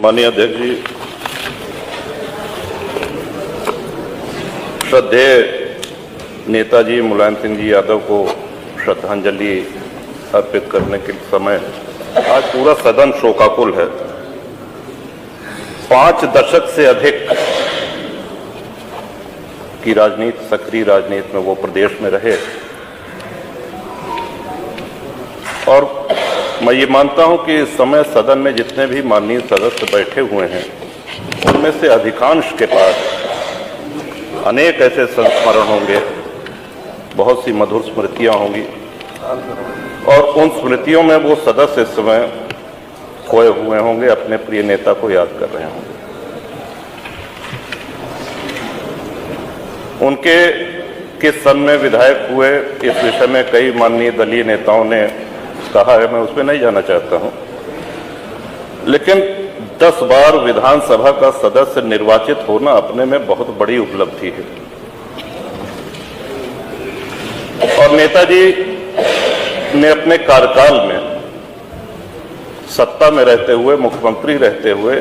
माननीय अध्यक्ष जी, श्रद्धेय नेताजी मुलायम सिंह जी यादव को श्रद्धांजलि अर्पित करने के समय आज पूरा सदन शोकाकुल है। 5 दशक से अधिक की राजनीति, सक्रिय राजनीति में वो प्रदेश में रहे और मैं ये मानता हूं कि इस समय सदन में जितने भी माननीय सदस्य बैठे हुए हैं उनमें से अधिकांश के पास अनेक ऐसे संस्मरण होंगे, बहुत सी मधुर स्मृतियां होंगी और उन स्मृतियों में वो सदस्य इस समय खोए हुए होंगे, अपने प्रिय नेता को याद कर रहे होंगे। उनके किस सन में विधायक हुए इस विषय में कई माननीय दलीय नेताओं ने कहा है, मैं उसमें नहीं जाना चाहता हूं, लेकिन 10 बार विधानसभा का सदस्य निर्वाचित होना अपने में बहुत बड़ी उपलब्धि है। और नेताजी ने अपने कार्यकाल में सत्ता में रहते हुए, मुख्यमंत्री रहते हुए,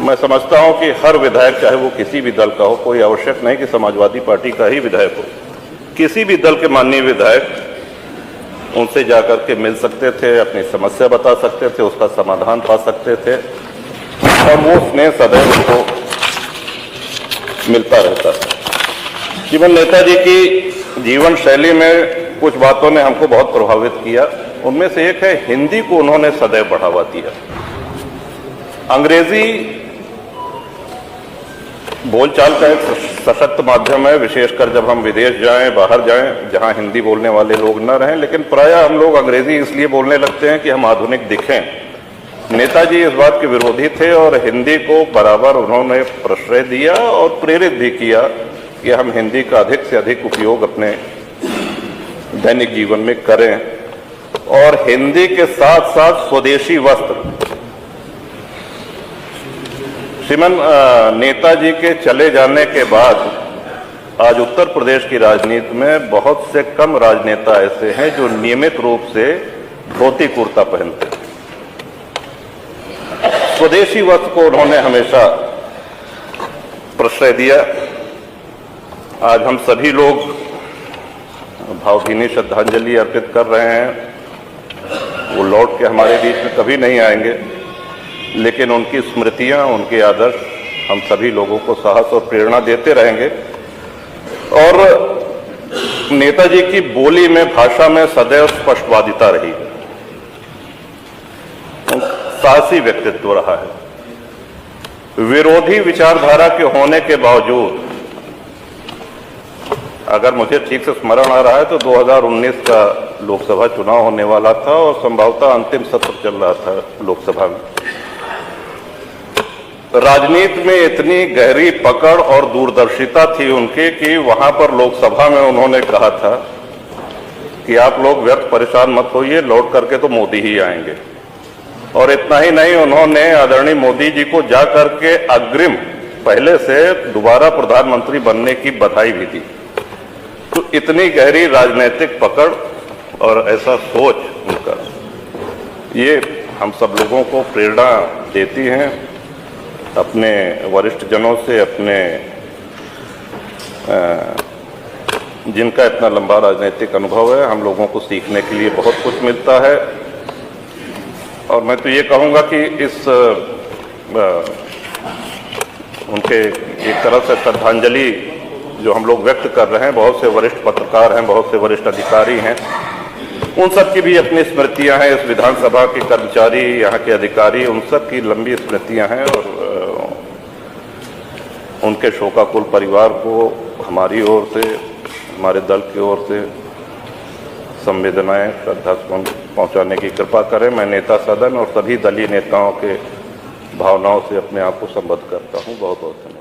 मैं समझता हूं कि हर विधायक, चाहे वो किसी भी दल का हो, कोई आवश्यक नहीं कि समाजवादी पार्टी का ही विधायक हो, किसी भी दल के माननीय विधायक उनसे जाकर के मिल सकते थे, अपनी समस्या बता सकते थे, उसका समाधान पा सकते थे और वो स्नेह सदैव उनको मिलता रहता था। केवल नेताजी की जीवन शैली में कुछ बातों ने हमको बहुत प्रभावित किया। उनमें से एक है, हिंदी को उन्होंने सदैव बढ़ावा दिया। अंग्रेजी बोलचाल का एक सशक्त माध्यम है, विशेषकर जब हम विदेश जाएं, बाहर जाएं, जहां हिंदी बोलने वाले लोग न रहें, लेकिन प्रायः हम लोग अंग्रेजी इसलिए बोलने लगते हैं कि हम आधुनिक दिखें। नेताजी इस बात के विरोधी थे और हिंदी को बराबर उन्होंने प्रश्रय दिया और प्रेरित भी किया कि हम हिंदी का अधिक से अधिक उपयोग अपने दैनिक जीवन में करें। और हिंदी के साथ साथ स्वदेशी वस्त्र, श्रीमान नेताजी के चले जाने के बाद आज उत्तर प्रदेश की राजनीति में बहुत से कम राजनेता ऐसे हैं जो नियमित रूप से धोती कुर्ता पहनते हैं। स्वदेशी वस्त्र को उन्होंने हमेशा प्रश्रय दिया। आज हम सभी लोग भावभीनी श्रद्धांजलि अर्पित कर रहे हैं। वो लौट के हमारे बीच में कभी नहीं आएंगे, लेकिन उनकी स्मृतियां, उनके आदर्श हम सभी लोगों को साहस और प्रेरणा देते रहेंगे। और नेताजी की बोली में, भाषा में सदैव स्पष्टवादिता रही है। साहसी व्यक्तित्व रहा है। विरोधी विचारधारा के होने के बावजूद, अगर मुझे ठीक से स्मरण आ रहा है तो 2019 का लोकसभा चुनाव होने वाला था और संभवतः अंतिम सत्र चल रहा था लोकसभा में। राजनीति में इतनी गहरी पकड़ और दूरदर्शिता थी उनकी कि वहां पर लोकसभा में उन्होंने कहा था कि आप लोग व्यर्थ परेशान मत होइए, लौट करके तो मोदी ही आएंगे। और इतना ही नहीं, उन्होंने आदरणीय मोदी जी को जाकर के अग्रिम पहले से दोबारा प्रधानमंत्री बनने की बधाई भी दी। तो इतनी गहरी राजनीतिक पकड़ और ऐसा सोच उनका, ये हम सब लोगों को प्रेरणा देती हैं। अपने वरिष्ठ जनों से, अपने जिनका इतना लंबा राजनीतिक अनुभव है, हम लोगों को सीखने के लिए बहुत कुछ मिलता है। और मैं तो ये कहूँगा कि इस उनके एक तरह से श्रद्धांजलि जो हम लोग व्यक्त कर रहे हैं, बहुत से वरिष्ठ पत्रकार हैं, बहुत से वरिष्ठ अधिकारी हैं, उन सब की भी अपनी स्मृतियां हैं। इस विधानसभा के कर्मचारी, यहाँ के अधिकारी, उन सब की लंबी स्मृतियां हैं और उनके शोकाकुल परिवार को हमारी ओर से, हमारे दल की ओर से संवेदनाएं, श्रद्धा पहुंचाने की कृपा करें। मैं नेता सदन और सभी दलीय नेताओं के भावनाओं से अपने आप को संबद्ध करता हूं। बहुत बहुत धन्यवाद।